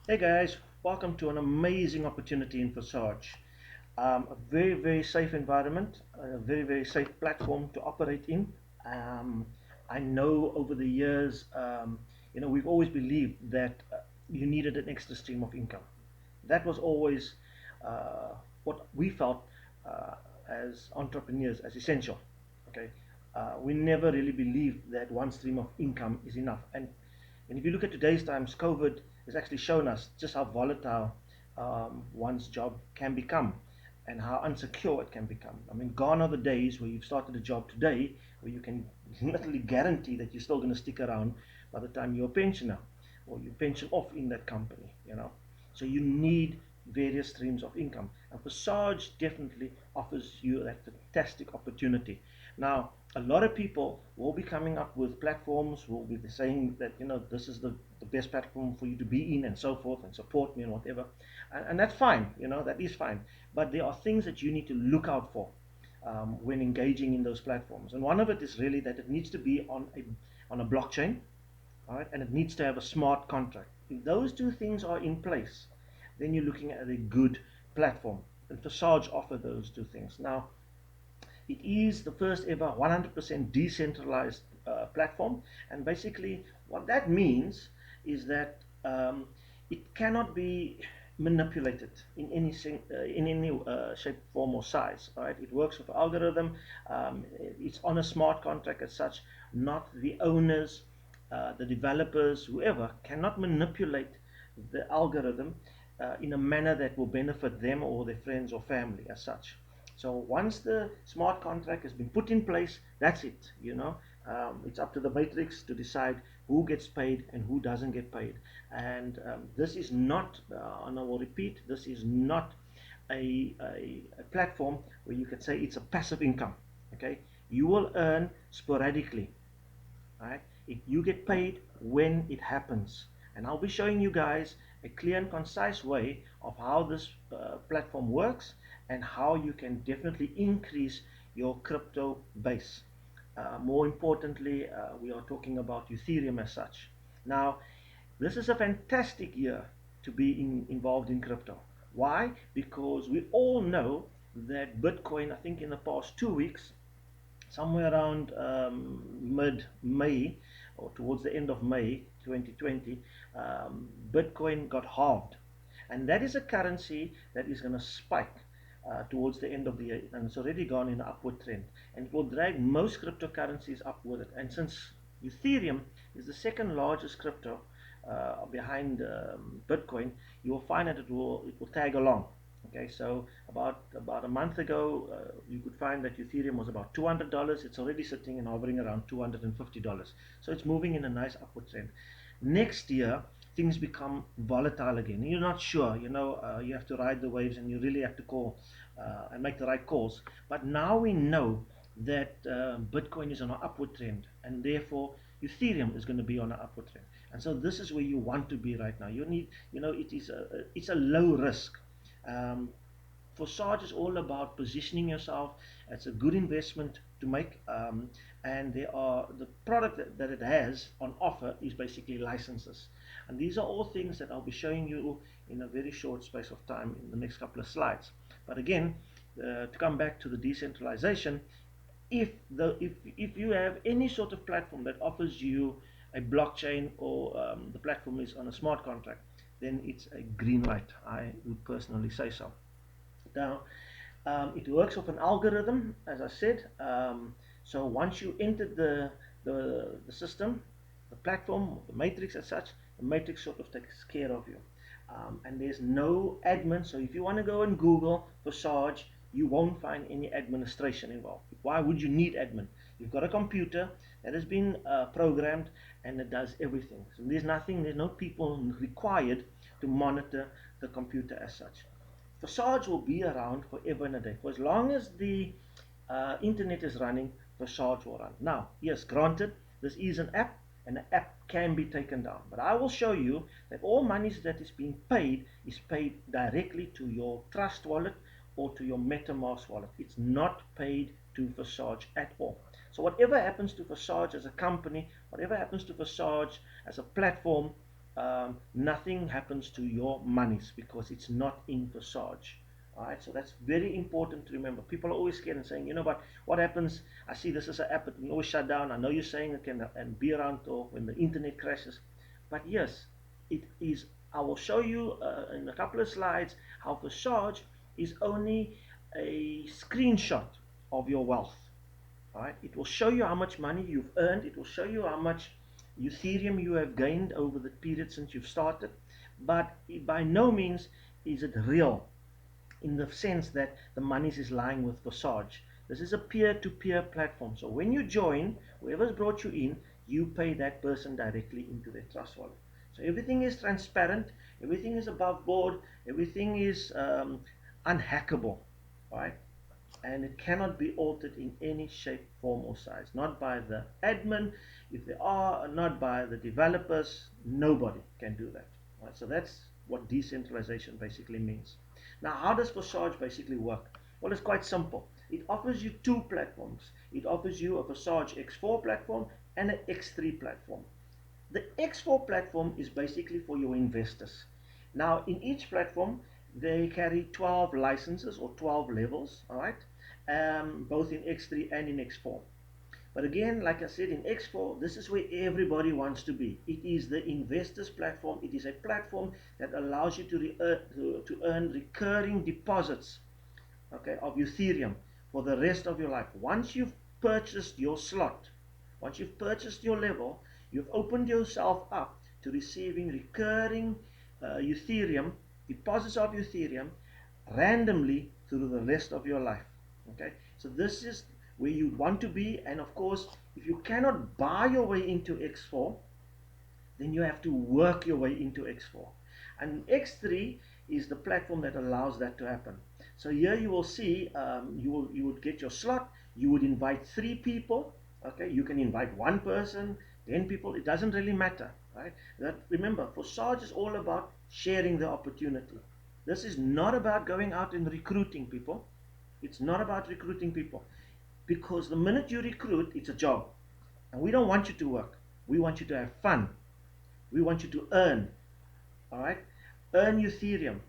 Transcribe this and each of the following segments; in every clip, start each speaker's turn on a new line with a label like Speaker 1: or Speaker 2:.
Speaker 1: Hey guys, welcome to an amazing opportunity in Forsage. A very, very safe environment, a very, very safe platform to operate in. Um, I know over the years, we've always believed that you needed an extra stream of income. That was always uh, what we felt uh, as entrepreneurs as essential. Okay, we never really believed that one stream of income is enough. And if you look at today's times, COVID has actually shown us just how volatile one's job can become and how unsecure it can become. I mean, gone are the days where you've started a job today where you can literally guarantee that you're still going to stick around by the time you're a pensioner or you pension off in that company. So you need various streams of income. And Forsage definitely offers you that fantastic opportunity. Now, a lot of people will be coming up with platforms, will be saying that, this is the best platform for you to be in and so forth and support me and whatever. And that's fine, that is fine. But there are things that you need to look out for when engaging in those platforms. And one of it is really that it needs to be on a blockchain, all right, and it needs to have a smart contract. If those two things are in place, then you're looking at a good platform. And Forsage offer those two things. Now, it is the first ever 100% decentralized platform, and basically what that means is that it cannot be manipulated in any shape, form, or size. All right, it works with algorithm. It's on a smart contract as such. Not the owners, the developers, whoever cannot manipulate the algorithm in a manner that will benefit them or their friends or family as such. So once the smart contract has been put in place, that's it. It's up to the matrix to decide who gets paid and who doesn't get paid. And this is not, and I will repeat, this is not a platform where you could say it's a passive income. Okay, you will earn sporadically. Right? You get paid when it happens. And I'll be showing you guys a clear and concise way of how this platform works and how you can definitely increase your crypto base. More importantly, we are talking about Ethereum as such. Now, this is a fantastic year to be involved in crypto. Why? Because we all know that Bitcoin, I think in the past 2 weeks, somewhere around mid-May or towards the end of May 2020, Bitcoin got halved. And that is a currency that is going to spike towards the end of the year, and it's already gone in an upward trend. And it will drag most cryptocurrencies up with it. And since Ethereum is the second largest crypto behind Bitcoin, you will find that it will tag along. Okay, so about a month ago, you could find that Ethereum was about $200. It's already sitting and hovering around $250. So it's moving in a nice upward trend. Next year, things become volatile again. You're not sure, you have to ride the waves and you really have to call and make the right calls. But now we know that Bitcoin is on an upward trend, and therefore Ethereum is going to be on an upward trend. And so this is where you want to be right now. You need, it's a low risk. Um, Forsage is all about positioning yourself. It's a good investment to make, and the product that it has on offer is basically licenses, and these are all things that I'll be showing you in a very short space of time in the next couple of slides. But again, to come back to the decentralization, if you have any sort of platform that offers you a blockchain or the platform is on a smart contract, then it's a green light. I would personally say so. Now, it works with an algorithm, as I said. So once you enter the system, the platform, the matrix as such, the matrix sort of takes care of you. And there's no admin. So if you want to go and Google Forsage, you won't find any administration involved. Why would you need admin? You've got a computer that has been programmed and it does everything. So there's no people required to monitor the computer as such. Forsage will be around forever and a day. For as long as the internet is running, Forsage will run. Now, yes, granted, this is an app, and the app can be taken down. But I will show you that all monies that is being paid is paid directly to your Trust wallet or to your MetaMask wallet. It's not paid to Forsage at all. So whatever happens to Forsage as a company, whatever happens to Forsage as a platform, nothing happens to your monies because it's not in Forsage. All right, so that's very important to remember. People are always scared and saying, you know what happens? I see this is an app, it can always shut down. I know you're saying it can and be around till when the internet crashes, but yes, it is. I will show you in a couple of slides how Forsage is only a screenshot of your wealth. All right, it will show you how much money you've earned. It will show you how much Ethereum you have gained over the period since you've started, but by no means is it real in the sense that the money is lying with Forsage. This is a peer-to-peer platform. So when you join, whoever's brought you in, you pay that person directly into their trust wallet. So everything is transparent, everything is above board, everything is unhackable, right? And it cannot be altered in any shape, form, or size. Not by the admin, if they are, not by the developers. Nobody can do that. Right? So that's what decentralization basically means. Now, how does Forsage basically work? Well, it's quite simple. It offers you two platforms. It offers you a Forsage X4 platform and an X3 platform. The X4 platform is basically for your investors. Now, in each platform, they carry 12 licenses or 12 levels, all right, both in X3 and in X4. But again, like I said, in X4, this is where everybody wants to be. It is the investors platform. It is a platform that allows you to earn recurring deposits, okay, of Ethereum for the rest of your life. Once you've purchased your slot, once you've purchased your level, you've opened yourself up to receiving recurring Ethereum, deposits of Ethereum, randomly through the rest of your life. Okay, so this is where you want to be. And of course, if you cannot buy your way into X4, then you have to work your way into X4. And X3 is the platform that allows that to happen. So here you will see, you would get your slot, you would invite 3 people, okay, you can invite 1 person, 10 people, it doesn't really matter, right? That, remember, Forsage is all about sharing the opportunity. This is not about going out and recruiting people. It's not about recruiting people, because the minute you recruit, it's a job. And we don't want you to work. We want you to have fun. We want you to earn, all right? Earn Ethereum.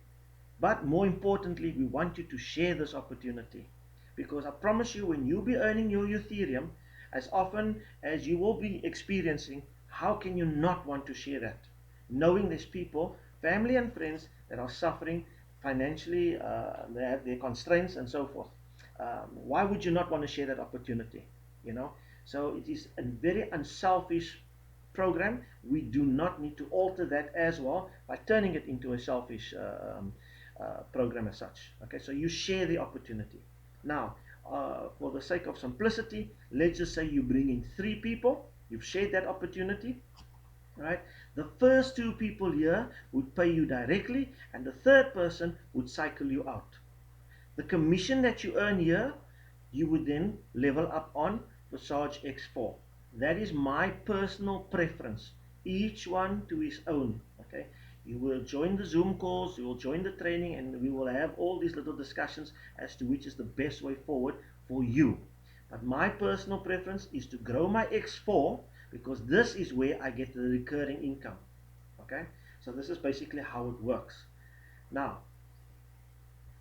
Speaker 1: But more importantly, we want you to share this opportunity. Because I promise you, when you'll be earning your Ethereum, as often as you will be experiencing, how can you not want to share that? Knowing there's people, family and friends, that are suffering financially, they have their constraints and so forth. Why would you not want to share that opportunity? You know, so it is a very unselfish program. We do not need to alter that as well by turning it into a selfish program as such. Okay, so you share the opportunity. Now, for the sake of simplicity, let's just say you bring in 3 people, you've shared that opportunity, right? The first 2 people here would pay you directly, and the third person would cycle you out. The commission that you earn here, you would then level up on Forsage X4. That is my personal preference. Each one to his own. Okay, you will join the Zoom calls, you will join the training, and we will have all these little discussions as to which is the best way forward for you. But my personal preference is to grow my X4, because this is where I get the recurring income. Okay, so this is basically how it works. Now,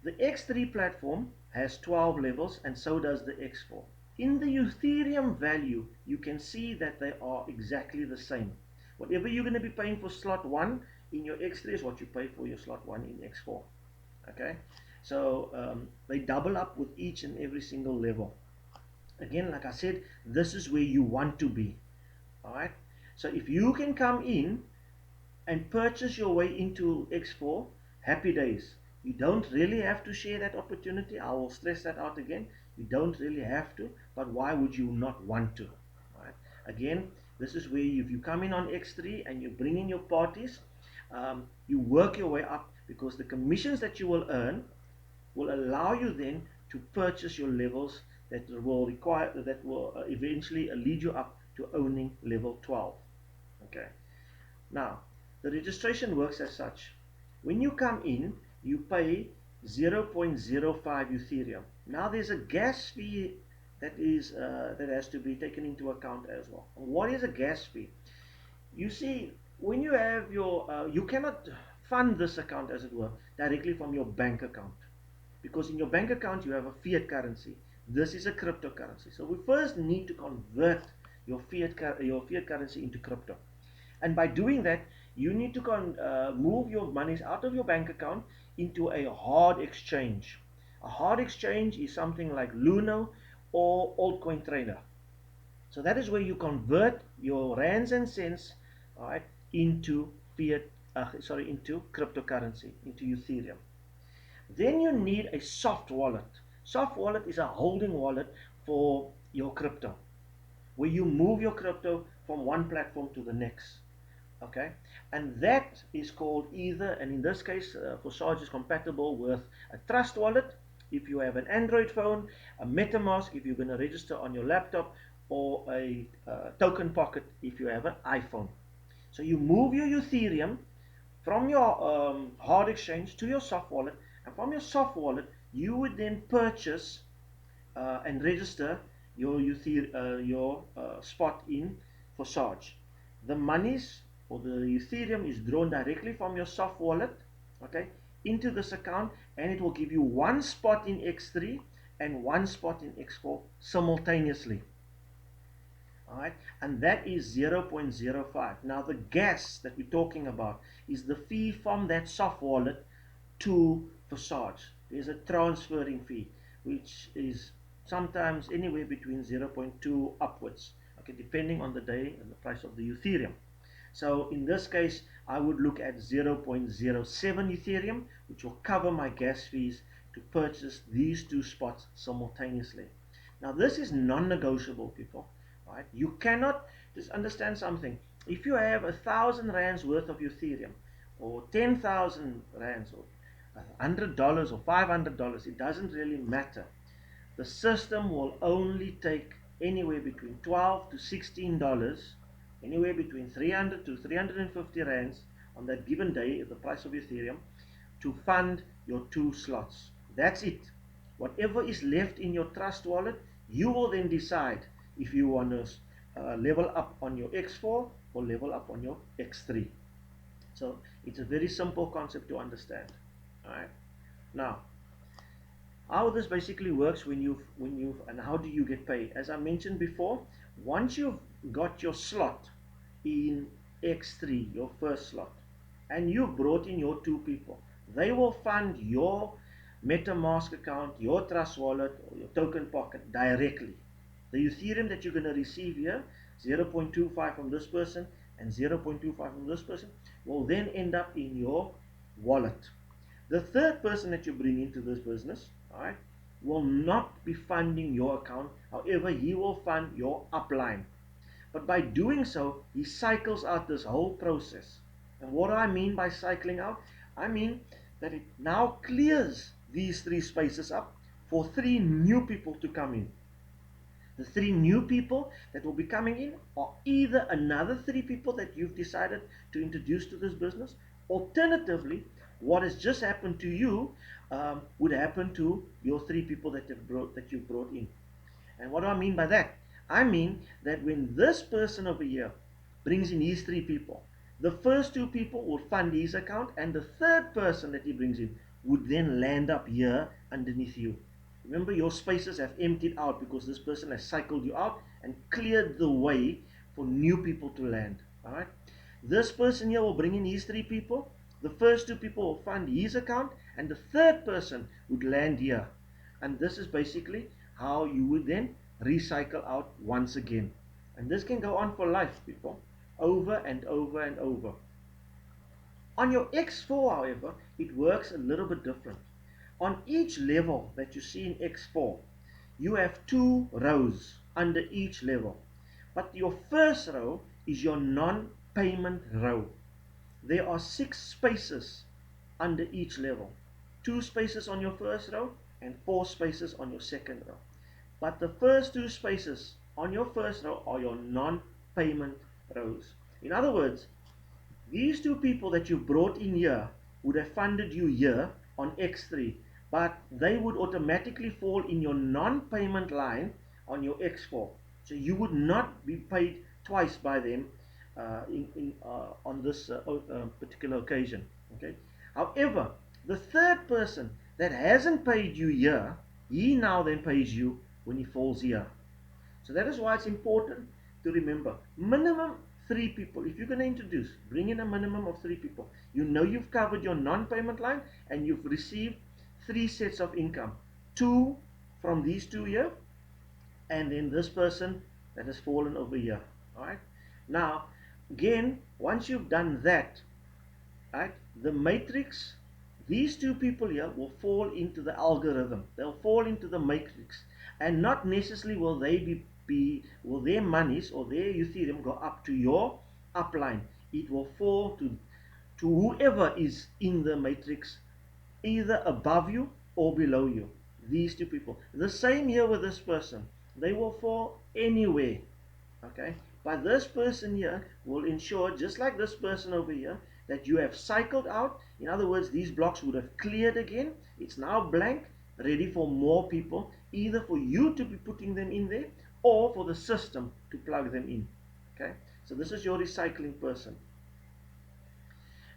Speaker 1: the X3 platform has 12 levels, and so does the X4. In the Ethereum value, you can see that they are exactly the same. Whatever you're going to be paying for slot 1 in your X3 is what you pay for your slot 1 in X4. Okay, so they double up with each and every single level. Again, like I said, this is where you want to be. Alright, so if you can come in and purchase your way into X4, happy days. You don't really have to share that opportunity. I will stress that out again. You don't really have to, but why would you not want to? Right? Again, this is where if you come in on X3 and you bring in your parties, you work your way up, because the commissions that you will earn will allow you then to purchase your levels that will eventually lead you up to owning level 12. Okay. Now, the registration works as such. When you come in, you pay 0.05 Ethereum. Now there's a gas fee that has to be taken into account as well. What is a gas fee? You see, when you have your, you cannot fund this account, as it were, directly from your bank account, because in your bank account you have a fiat currency. This is a cryptocurrency. So we first need to convert your fiat currency into crypto. And by doing that, you need to move your monies out of your bank account into a hard exchange. A hard exchange is something like Luno or altcoin trader. So that is where you convert your rands and cents, all right, into into cryptocurrency, into Ethereum. Then you need a soft wallet. Soft wallet is a holding wallet for your crypto, where you move your crypto from one platform to the next. Okay, and that is called either, and in this case, Forsage is compatible with a Trust Wallet if you have an Android phone, a MetaMask if you're going to register on your laptop, or a Token Pocket if you have an iPhone. So you move your Ethereum from your hard exchange to your soft wallet, and from your soft wallet, you would then purchase and register your spot in Forsage. The monies or the Ethereum is drawn directly from your soft wallet, okay, into this account, and it will give you one spot in X3 and one spot in X4 simultaneously. All right, and that is 0.05. Now the gas that we're talking about is the fee from that soft wallet to Forsage. There's a transferring fee, which is sometimes anywhere between 0.2 upwards, okay, depending on the day and the price of the Ethereum. So in this case, I would look at 0.07 Ethereum, which will cover my gas fees to purchase these two spots simultaneously. Now this is non-negotiable, people. Right? You cannot, just understand something. If you have 1,000 rands worth of Ethereum, or 10,000 rands, or $100 or $500, it doesn't really matter. The system will only take anywhere between 12 to $16, anywhere between 300 to 350 rands on that given day at the price of Ethereum, to fund your two slots. That's it. Whatever is left in your Trust wallet, you will then decide if you want to level up on your X4 or level up on your X3. So it's a very simple concept to understand. All right. Now, how this basically works and how do you get paid? As I mentioned before, once you've got your slot in X3, your first slot, and you've brought in your two people, they will fund your MetaMask account, your Trust wallet, or your Token Pocket directly. The Ethereum that you're going to receive here, 0.25 from this person and 0.25 from this person, will then end up in your wallet. The third person that you bring into this business, all right, will not be funding your account. However, he will fund your upline. But by doing so, he cycles out this whole process. And what do I mean by cycling out? I mean that it now clears these three spaces up for three new people to come in. The three new people that will be coming in are either another three people that you've decided to introduce to this business. Alternatively, what has just happened to you would happen to your three people that you've brought in. And what do I mean by that? I mean that when this person over here brings in his three people, the first two people will fund his account, and the third person that he brings in would then land up here underneath you. Remember, your spaces have emptied out because this person has cycled you out and cleared the way for new people to land. All right. This person here will bring in his three people. The first two people will fund his account, and the third person would land here. And this is basically how you would then recycle out once again. And this can go on for life, people, over and over and over. On your X4, however, it works a little bit different. On each level that you see in X4, you have two rows under each level. But your first row is your non-payment row. There are 6 spaces under each level. 2 spaces on your first row and 4 spaces on your second row. But the first 2 spaces on your first row are your non-payment rows. In other words, these two people that you brought in here would have funded you here on X3, but they would automatically fall in your non-payment line on your X4. So you would not be paid twice by them on this particular occasion. Okay. However, the third person that hasn't paid you here, he now then pays you when he falls here. So that is why it's important to remember minimum 3 people. If you're going to introduce, bring in a minimum of 3 people. You know you've covered your non-payment line and you've received 3 sets of income. 2 from these 2 here, and then this person that has fallen over here. Alright. Now, again, once you've done that, right, the matrix, these 2 people here will fall into the algorithm. They'll fall into the matrix, and not necessarily will they will their monies or their Ethereum go up to your upline. It will fall to whoever is in the matrix, either above you or below you. These 2 people. The same here with this person. They will fall anywhere. Okay, but this person here will ensure, just like this person over here, that you have cycled out. In other words, these blocks would have cleared again. It's now blank, ready for more people, either for you to be putting them in there or for the system to plug them in. Okay, so this is your recycling person.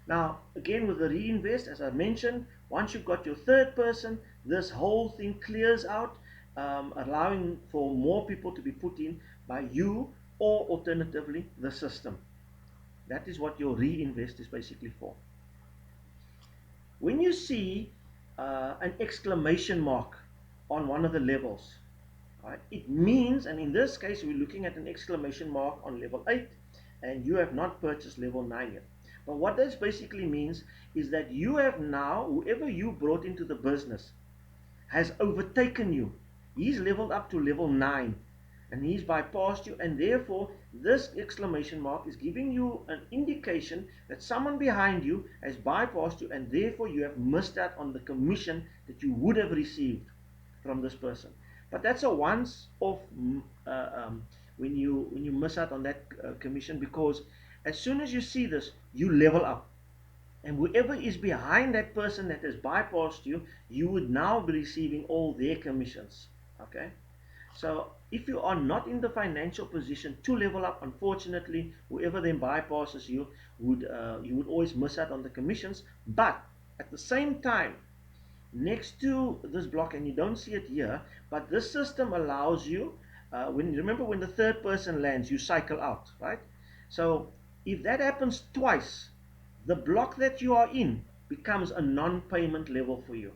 Speaker 1: Now, again, with the reinvest, as I mentioned, once you've got your third person, this whole thing clears out, allowing for more people to be put in by you or alternatively the system. That is what your reinvest is basically for. When you see an exclamation mark on one of the levels, right, it means, and in this case we're looking at an exclamation mark on level 8, and you have not purchased level 9 yet. But what this basically means is that you have now, whoever you brought into the business has overtaken you. He's leveled up to level 9 and he's bypassed you, and therefore this exclamation mark is giving you an indication that someone behind you has bypassed you, and therefore you have missed out on the commission that you would have received from this person. But that's a once off when you miss out on that commission, because as soon as you see this, you level up. And whoever is behind that person that has bypassed you, you would now be receiving all their commissions. Okay? So if you are not in the financial position to level up, unfortunately, whoever then bypasses you would always miss out on the commissions. But at the same time, next to this block, and you don't see it here, but this system allows you, remember when the third person lands, you cycle out, right? So if that happens twice, the block that you are in becomes a non-payment level for you.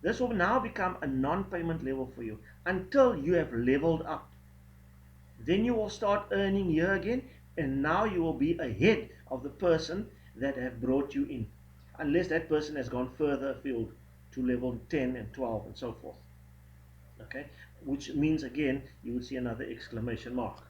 Speaker 1: This will now become a non-payment level for you until you have leveled up. Then you will start earning here again, and now you will be ahead of the person that have brought you in, unless that person has gone further afield to level 10 and 12 and so forth. Okay, which means again you would see another exclamation mark.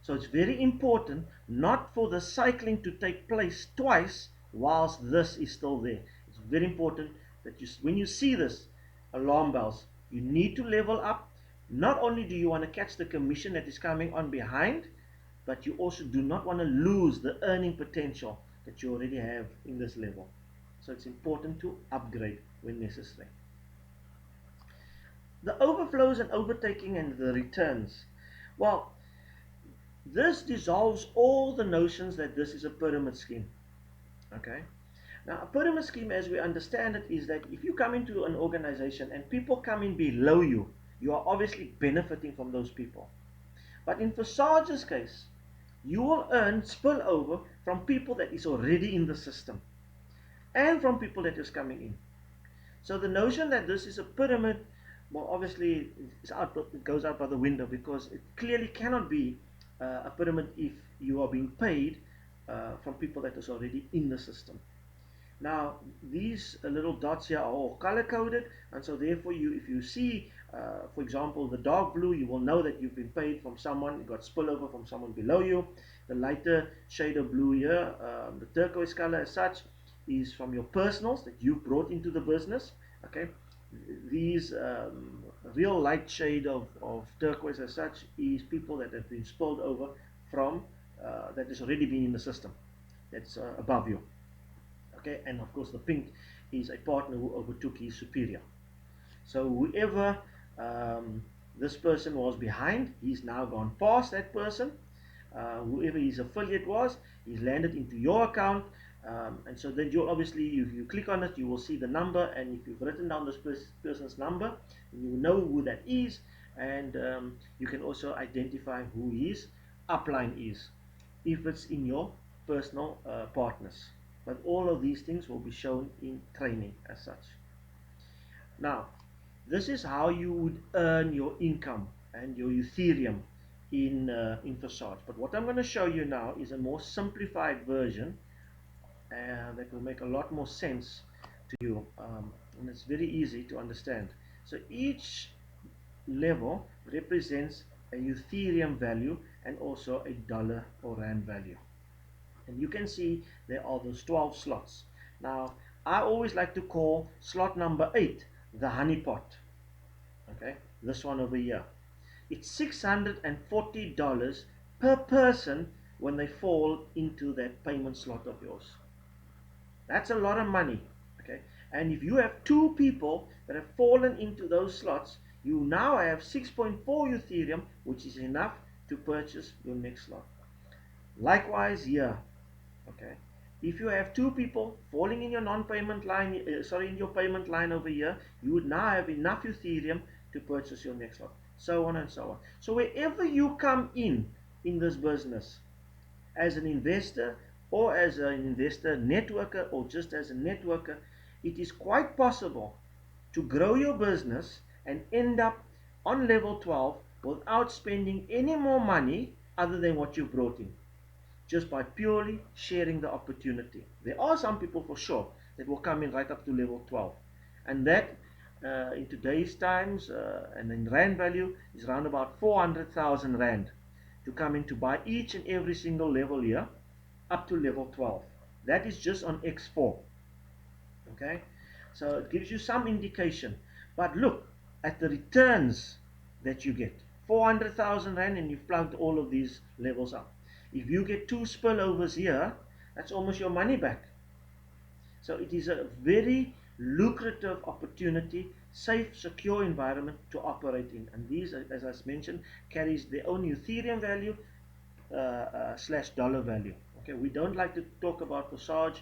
Speaker 1: So it's very important not for the cycling to take place twice whilst this is still there. It's very important that when you see this alarm bells, you need to level up. Not only do you want to catch the commission that is coming on behind, but you also do not want to lose the earning potential that you already have in this level. So it's important to upgrade when necessary. The overflows and overtaking and the returns. Well, this dissolves all the notions that this is a pyramid scheme. Okay? Now, a pyramid scheme, as we understand it, is that if you come into an organization and people come in below you, you are obviously benefiting from those people. But in Forsage's case, you will earn spillover from people that is already in the system and from people that is coming in. So the notion that this is a pyramid, well, obviously it goes out by the window, because it clearly cannot be a pyramid if you are being paid from people that is already in the system. Now, these little dots here are all color coded, and so therefore if you see, for example, the dark blue, you will know that you've been paid from someone, you got spillover from someone below you. The lighter shade of blue here, the turquoise color as such, is from your personals that you've brought into the business. Okay, these real light shade of turquoise as such is people that have been spilled over from that has already been in the system, that's above you. Okay, and of course the pink is a partner who overtook his superior. So whoever this person was behind, he's now gone past that person, whoever his affiliate was, he's landed into your account. And so then you obviously, if you click on it, you will see the number, and if you've written down this person's number, you know who that is, and you can also identify who his upline is if it's in your personal partners. But all of these things will be shown in training as such. Now, this is how you would earn your income and your Ethereum in Forsage. But what I'm going to show you now is a more simplified version that will make a lot more sense to you, and it's very easy to understand. So each level represents a Ethereum value and also a dollar or rand value. And you can see there are those 12 slots. Now, I always like to call slot number 8 the honeypot. Okay, this one over here. It's $640 per person when they fall into that payment slot of yours. That's a lot of money. Okay, and if you have 2 people that have fallen into those slots, you now have 6.4 Ethereum, which is enough to purchase your next slot. Likewise here. Okay, if you have 2 people falling in your non-payment line, in your payment line over here, you would now have enough Ethereum to purchase your next lot, so on and so on. So wherever you come in this business, as an investor or as an investor networker or just as a networker, it is quite possible to grow your business and end up on level 12 without spending any more money other than what you brought in, just by purely sharing the opportunity. There are some people for sure that will come in right up to level 12, and that in today's times and in rand value is around about 400,000 rand to come in to buy each and every single level here up to level 12. That is just on X4. Okay, so it gives you some indication, but look at the returns that you get. 400,000 rand, and you've plugged all of these levels up. If you get 2 spillovers here, that's almost your money back. So it is a very lucrative opportunity, safe, secure environment to operate in. And these, as I mentioned, carries their own Ethereum value slash dollar value. Okay, we don't like to talk about Forsage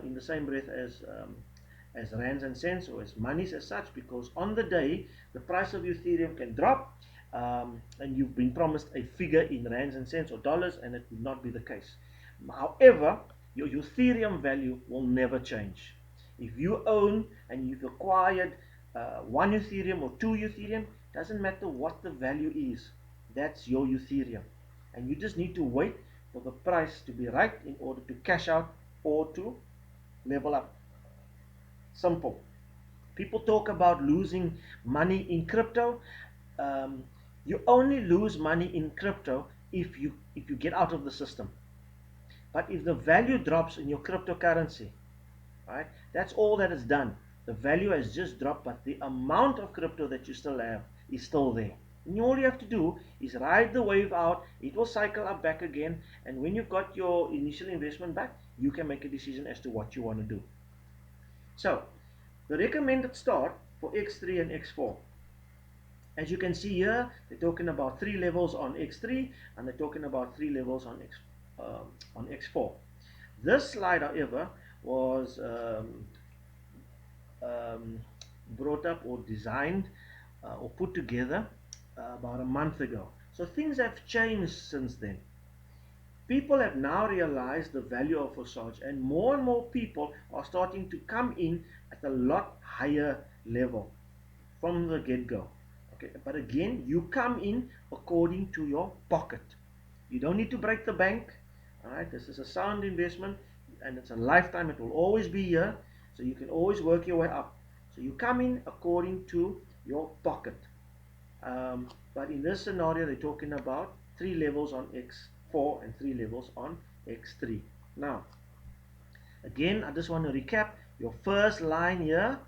Speaker 1: in the same breath as rands and cents or as monies as such, because on the day the price of Ethereum can drop, and you've been promised a figure in rands and cents or dollars, and it would not be the case. However, your Ethereum value will never change. If you own and you've acquired 1 Ethereum or 2 Ethereum, doesn't matter what the value is, that's your Ethereum. And you just need to wait for the price to be right in order to cash out or to level up. Simple. People talk about losing money in crypto. You only lose money in crypto if you get out of the system. But if the value drops in your cryptocurrency, right, that's all that is done. The value has just dropped, but the amount of crypto that you still have is still there. And all you have to do is ride the wave out. It will cycle up back again, and when you've got your initial investment back, you can make a decision as to what you want to do. So, the recommended start for X3 and X4. As you can see here, they're talking about 3 levels on X3, and they're talking about 3 levels on X4. This slide, however, was brought up or designed or put together about a month ago. So things have changed since then. People have now realized the value of Forsage, and more people are starting to come in at a lot higher level from the get-go. Okay, but again, you come in according to your pocket. You don't need to break the bank. All right, this is a sound investment, and it's a lifetime. It will always be here, so you can always work your way up. So you come in according to your pocket. But in this scenario, they're talking about 3 levels on X4 and 3 levels on X3. Now, again, I just want to recap. Your first line here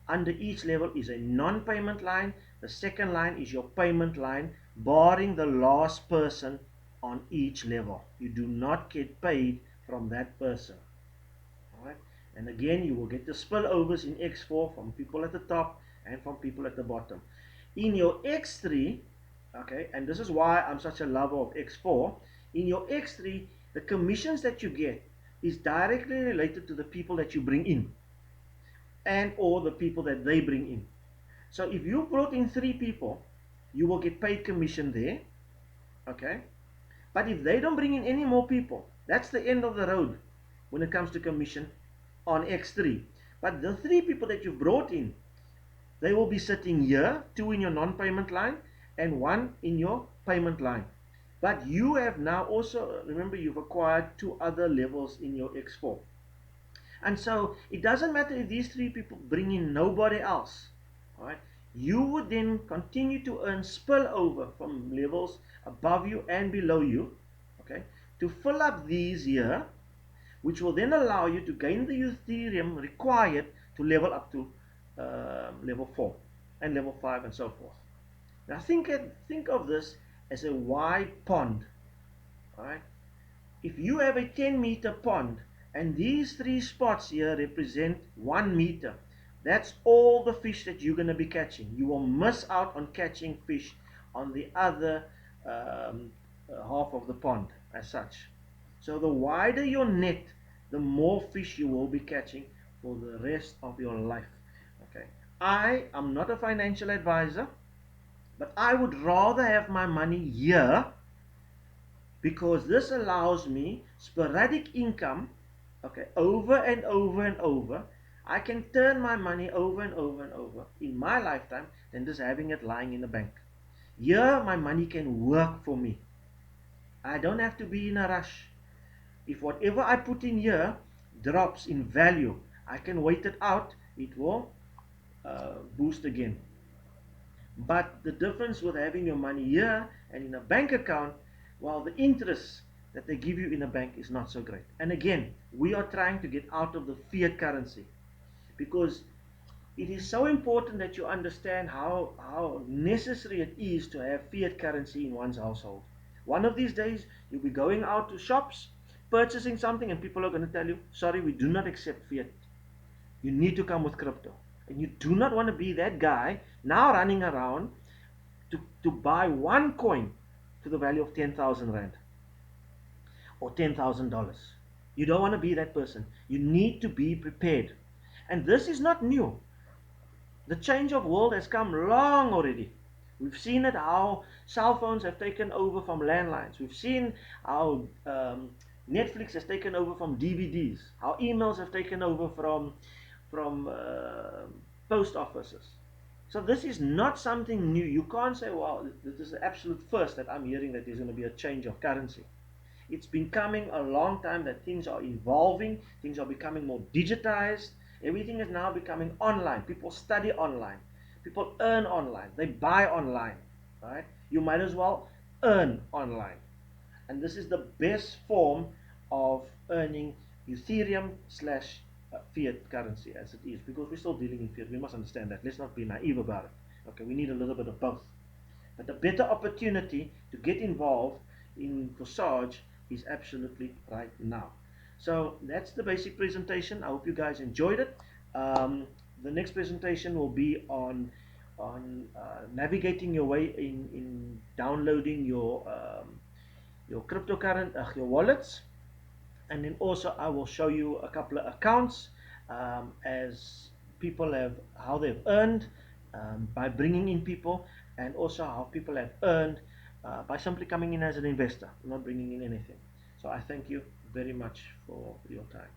Speaker 1: under each level is a non-payment line. The second line is your payment line, barring the last person on each level. You do not get paid from that person. All right? And again, you will get the spillovers in X4 from people at the top and from people at the bottom. In your X3, okay, and this is why I'm such a lover of X4, In your X3, the commissions that you get is directly related to the people that you bring in and or the people that they bring in. So if you brought in 3 people, you will get paid commission there, okay? But if they don't bring in any more people, that's the end of the road when it comes to commission on X3. But the 3 people that you've brought in, they will be sitting here, 2 in your non-payment line and 1 in your payment line. But you have now also, remember, you've acquired 2 other levels in your X4. And so it doesn't matter if these 3 people bring in nobody else, all right? You would then continue to earn spillover from levels above you and below you, okay, to fill up these here, which will then allow you to gain the Ethereum required to level up to level 4 and level 5 and so forth. Now think of this as a wide pond, all right? If you have a 10-meter pond and these 3 spots here represent 1 meter, that's all the fish that you're going to be catching. You will miss out on catching fish on the other half of the pond as such. So the wider your net, the more fish you will be catching for the rest of your life. Okay, I am not a financial advisor, but I would rather have my money here because this allows me sporadic income, okay, over and over and over. I can turn my money over and over and over in my lifetime than just having it lying in the bank. Here, my money can work for me. I don't have to be in a rush. If whatever I put in here drops in value, I can wait it out. It will boost again. But the difference with having your money here and in a bank account, well, the interest that they give you in a bank is not so great. And again, we are trying to get out of the fiat currency because it is so important that you understand how necessary it is to have fiat currency in one's household. One of these days, you'll be going out to shops, purchasing something, and people are going to tell you, sorry, we do not accept fiat. You need to come with crypto. And you do not want to be that guy now running around to buy one coin to the value of 10,000 Rand or $10,000. You don't want to be that person. You need to be prepared. And this is not new. The change of world has come long already. We've seen it how cell phones have taken over from landlines. We've seen how Netflix has taken over from DVDs. How emails have taken over from post offices. So this is not something new. You can't say, well, this is the absolute first that I'm hearing that there's going to be a change of currency. It's been coming a long time that things are evolving, things are becoming more digitized, everything is now becoming online. People study online, people earn online, they buy online, right? You might as well earn online. And this is the best form of earning Ethereum slash fiat currency as it is, because we're still dealing in fiat. We must understand that. Let's not be naive about it. Okay, we need a little bit of both. But the better opportunity to get involved in Forsage is absolutely right now. So that's the basic presentation. I hope you guys enjoyed it. The next presentation will be on navigating your way in downloading your cryptocurrency, your wallets, and then also I will show you a couple of accounts as people have how they've earned by bringing in people, and also how people have earned by simply coming in as an investor, not bringing in anything. So I thank you very much for your time.